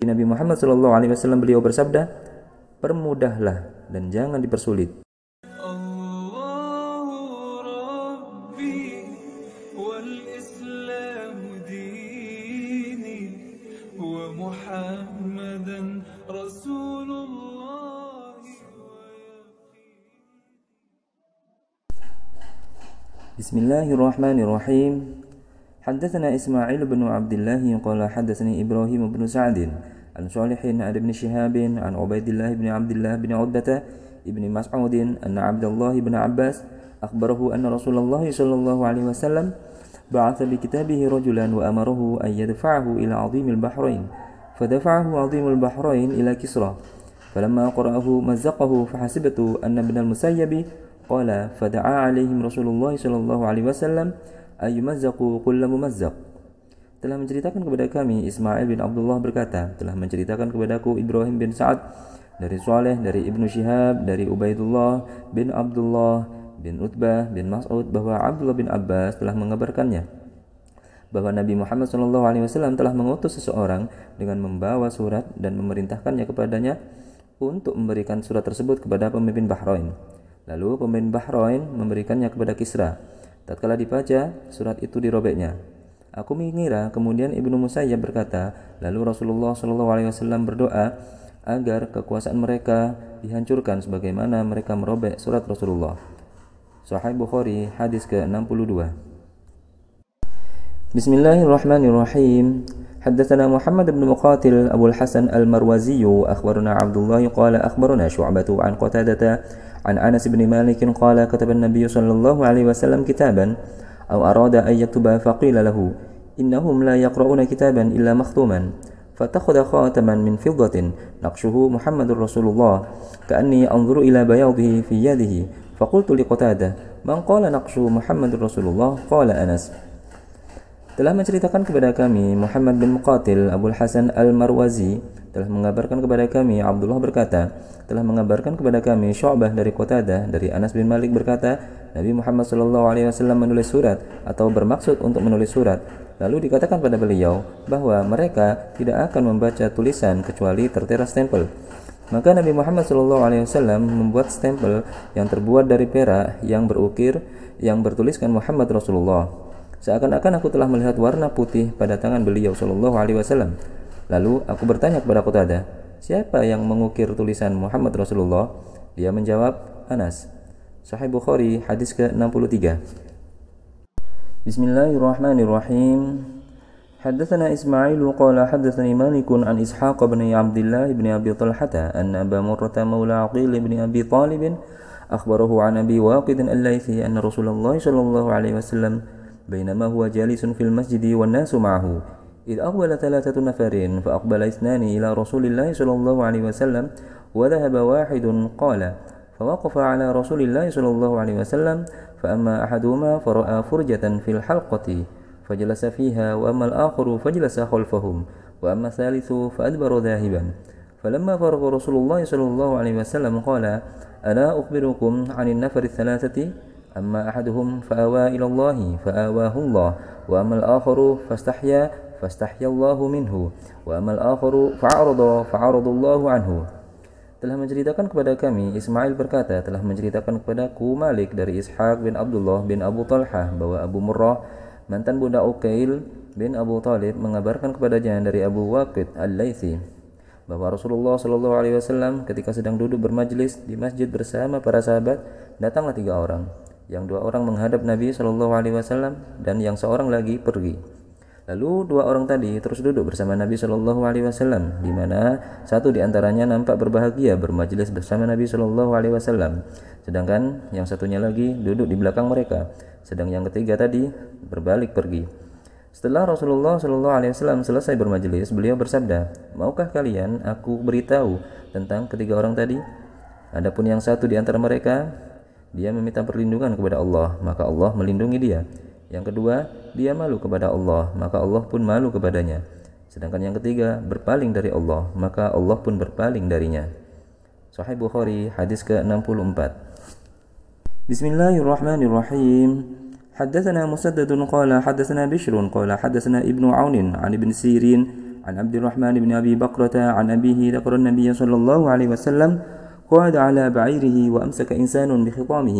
Nabi Muhammad SAW beliau bersabda, permudahlah dan jangan dipersulit. Bismillahirrahmanirrahim. Haddatsana Ismail bin Abdullah qala haddatsani Ibrahim bin Sa'd an Shalihin an Ibn Shihab an Ubaidillah bin Abdullah bin Utbah ibn Mas'ud anna Abdullah bin Abbas akhbarahu anna Rasulullah sallallahu alaihi wasallam ba'atha bi kitabihi rajulan wa amarahu an yadfa'ahu ila 'azim al-bahrain fadafa'ahu 'azim al-bahrain ila Kisra falamma qara'ahu mazzaqahu fahasibtu anna ibn al-Musayyib qala fada'a 'alaihim Rasulullah sallallahu alaihi wasallam ayyumazzaqu kullu mumazzaq. Telah menceritakan kepada kami Ismail bin Abdullah berkata, telah menceritakan kepadaku Ibrahim bin Sa'ad dari Saleh, dari Ibnu Shihab, dari Ubaidullah bin Abdullah bin Utbah bin Mas'ud bahwa Abdullah bin Abbas telah mengabarkannya bahwa Nabi Muhammad SAW telah mengutus seseorang dengan membawa surat dan memerintahkannya kepadanya untuk memberikan surat tersebut kepada pemimpin Bahrain. Lalu pemimpin Bahrain memberikannya kepada Kisra. Tatkala dibaca, surat itu dirobeknya. Aku mengira kemudian Ibnu Musayyab berkata, lalu Rasulullah SAW berdoa agar kekuasaan mereka dihancurkan sebagaimana mereka merobek surat Rasulullah. Sahih Bukhari hadis ke-62. Bismillahirrahmanirrahim. حدثنا محمد بن مقاتل أبو الحسن المروزي أخبرنا عبد الله قال أخبرنا شعبة عن قتادة عن أنس بن مالك قال كتب النبي صلى الله عليه وسلم كتابا أو أراد أن يكتب فقيل له إنهم لا يقرؤون كتابا إلا مختوما فاتخذ خاتما من فضة نقشه محمد رسول الله كأني أنظر إلى بياضه في يده فقلت لقتادة من قال نقش محمد رسول الله قال أنس. Telah menceritakan kepada kami Muhammad bin Muqatil Abul Hasan Al-Marwazi telah mengabarkan kepada kami Abdullah berkata telah mengabarkan kepada kami Syu'bah dari Qatadah dari Anas bin Malik berkata Nabi Muhammad SAW menulis surat atau bermaksud untuk menulis surat. Lalu dikatakan pada beliau bahwa mereka tidak akan membaca tulisan kecuali tertera stempel. Maka Nabi Muhammad SAW membuat stempel yang terbuat dari perak yang berukir yang bertuliskan Muhammad Rasulullah. Seakan-akan aku telah melihat warna putih pada tangan beliau sallallahu alaihi wasallam. Lalu aku bertanya kepada Qatadah, siapa yang mengukir tulisan Muhammad Rasulullah? Dia menjawab, Anas. Sahih Bukhari hadis ke-63. Bismillahirrahmanirrahim. Haddatsana Ismail qala haddatsani Malik an Ishaq bin Abdullah bin Abi Talhah anna Aba Murrah maula Aqil bin Abi Talib akhbarahu an Abi Waqid al-Laythi anna Rasulullah sallallahu alaihi wasallam بينما هو جالس في المسجد والناس معه إذ أقبل 3 نفر فأقبل 2 إلى رسول الله صلى الله عليه وسلم وذهب واحد قال فوقف على رسول الله صلى الله عليه وسلم فأما أحدهما فرأى فرجة في الحلقة فجلس فيها وأما الآخر فجلس خلفهم وأما الثالث فأدبر ذاهبا فلما فرغ رسول الله صلى الله عليه وسلم قال ألا أخبركم عن النفر الثلاثة أما أحدهم فأوى إلى الله فآواه الله وأما الآخر فاستحيا الله منه وأما الآخر فعرض الله عنه. Telah menceritakan kepada kami Ismail berkata telah menceritakan kepadaku Malik dari Ishaq bin Abdullah bin Abu Talhah bahwa Abu Murrah mantan budak Uqail bin Abu Talib mengabarkan kepadanya dari Abu Waqid al-Laythi bahwa Rasulullah SAW ketika sedang duduk bermajlis di masjid bersama para sahabat datanglah 3 orang. Yang 2 orang menghadap Nabi SAW dan yang seorang lagi pergi. Lalu 2 orang tadi terus duduk bersama Nabi SAW, di mana satu di antaranya nampak berbahagia bermajlis bersama Nabi SAW, sedangkan yang satunya lagi duduk di belakang mereka, sedang yang ketiga tadi berbalik pergi. Setelah Rasulullah SAW selesai bermajlis, beliau bersabda, maukah kalian aku beritahu tentang 3 orang tadi? Adapun yang satu di antara mereka dia meminta perlindungan kepada Allah, maka Allah melindungi dia. Yang kedua, dia malu kepada Allah, maka Allah pun malu kepadanya. Sedangkan yang ketiga, berpaling dari Allah, maka Allah pun berpaling darinya. Sahih Bukhari hadis ke-64. Bismillahirrahmanirrahim. Haddatsana Musaddad qala haddatsana Bishr qala haddatsana Ibnu Aun an Ibn Sirin عن عبد الرحمن بن أبي بكرة عن أبيه ذكر النبي صلى الله عليه وسلم قعد على بعيره وأمسك إنسان بخطامه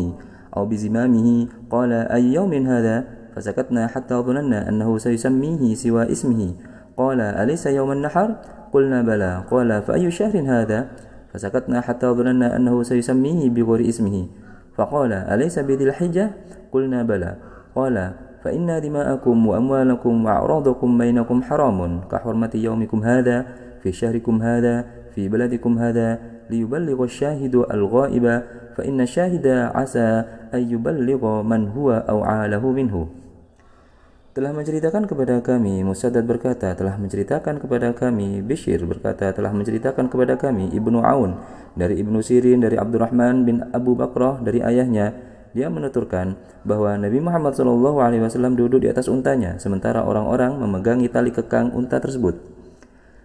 أو بزمامه قال أي يوم هذا؟ فسكتنا حتى ظننا أنه سيسميه سوى اسمه قال أليس يوم النحر؟ قلنا بلى قال فأي شهر هذا؟ فسكتنا حتى ظننا أنه سيسميه بغير اسمه فقال أليس بذي الحجة؟ قلنا بلى قال فإن دماءكم وأموالكم وأعراضكم بينكم حرام كحرمة يومكم هذا في شهركم هذا في بلدكم هذا ليبلغ الشاهد الغائب فإن الشاهد عسى أن يبلغ من هو أوعى له منه. Telah menceritakan kepada kami, Musaddad berkata, telah menceritakan kepada kami, Bishr berkata, telah menceritakan kepada kami, Ibnu Aun, dari Ibnu Sirin, dari Abdurrahman bin Abu Bakrah, dari ayahnya, dia menuturkan bahwa Nabi Muhammad SAW duduk di atas untanya, sementara orang-orang memegangi tali kekang unta tersebut.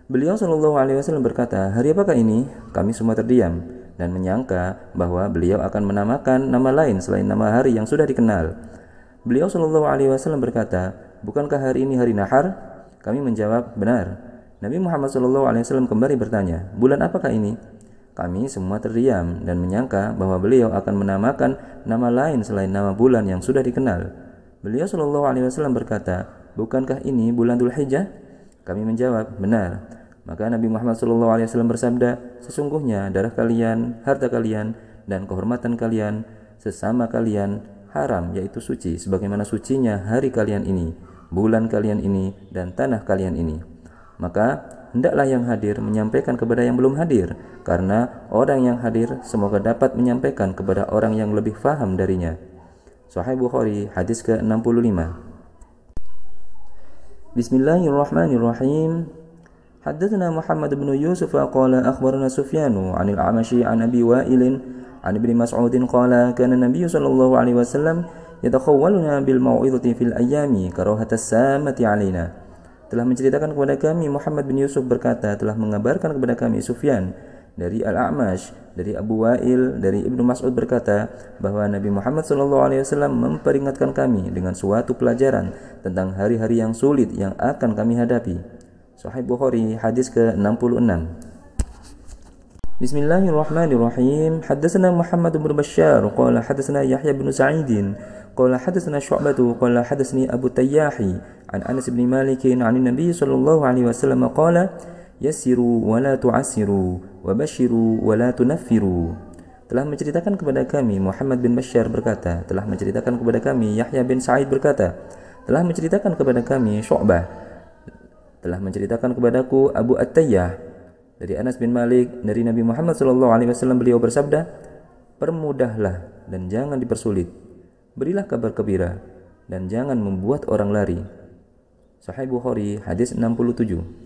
Beliau SAW berkata, hari apakah ini? Kami semua terdiam, dan menyangka bahwa beliau akan menamakan nama lain selain nama hari yang sudah dikenal. Beliau SAW berkata, bukankah hari ini hari Nahar? Kami menjawab, benar. Nabi Muhammad SAW kembali bertanya, bulan apakah ini? Kami semua terdiam dan menyangka bahwa beliau akan menamakan nama lain selain nama bulan yang sudah dikenal. Beliau SAW berkata, bukankah ini bulan Dzulhijjah? Kami menjawab, benar. Maka Nabi Muhammad SAW bersabda, sesungguhnya darah kalian, harta kalian, dan kehormatan kalian, sesama kalian, haram, yaitu suci, sebagaimana sucinya hari kalian ini, bulan kalian ini, dan tanah kalian ini. Maka hendaklah yang hadir menyampaikan kepada yang belum hadir, karena orang yang hadir semoga dapat menyampaikan kepada orang yang lebih faham darinya. Sahih Bukhari, hadis ke-65. Bismillahirrahmanirrahim. Haddatsana Muhammad bin Yusuf qala akhbarana Sufyan 'anil A'mashi 'an Abi Wa'il عن ابن مسعود قال كان النبي صلى الله عليه وسلم يتخولنا بالموعظة في الأيام كراهة السامة علينا. Telah menceritakan kepada kami, Muhammad bin Yusuf berkata, telah mengabarkan kepada kami Sufyan dari Al-A'mash, dari Abu Wa'il, dari Ibnu Mas'ud berkata bahwa Nabi Muhammad SAW memperingatkan kami dengan suatu pelajaran tentang hari-hari yang sulit yang akan kami hadapi. Sahih Bukhari, hadis ke-66. Bismillahirrahmanirrahim. Haddatsana Muhammad bin Bashar qala haddatsana Yahya bin Sa'id qala haddatsana Syu'bah qala haddatsani Abu Tayyahi an Anas bin Malik an Nabi sallallahu alaihi wasallam qala yassiru wa la tu'assiru wa bashiru wa la tunaffiru. Telah menceritakan kepada kami Muhammad bin Bashar berkata, telah menceritakan kepada kami Yahya bin Sa'id berkata, telah menceritakan kepada kami Syu'bah, telah menceritakan kepadaku Abu At-Tayyah dari Anas bin Malik dari Nabi Muhammad SAW, beliau bersabda, permudahlah dan jangan dipersulit, berilah kabar gembira dan jangan membuat orang lari. Sahih Bukhari, hadis 67.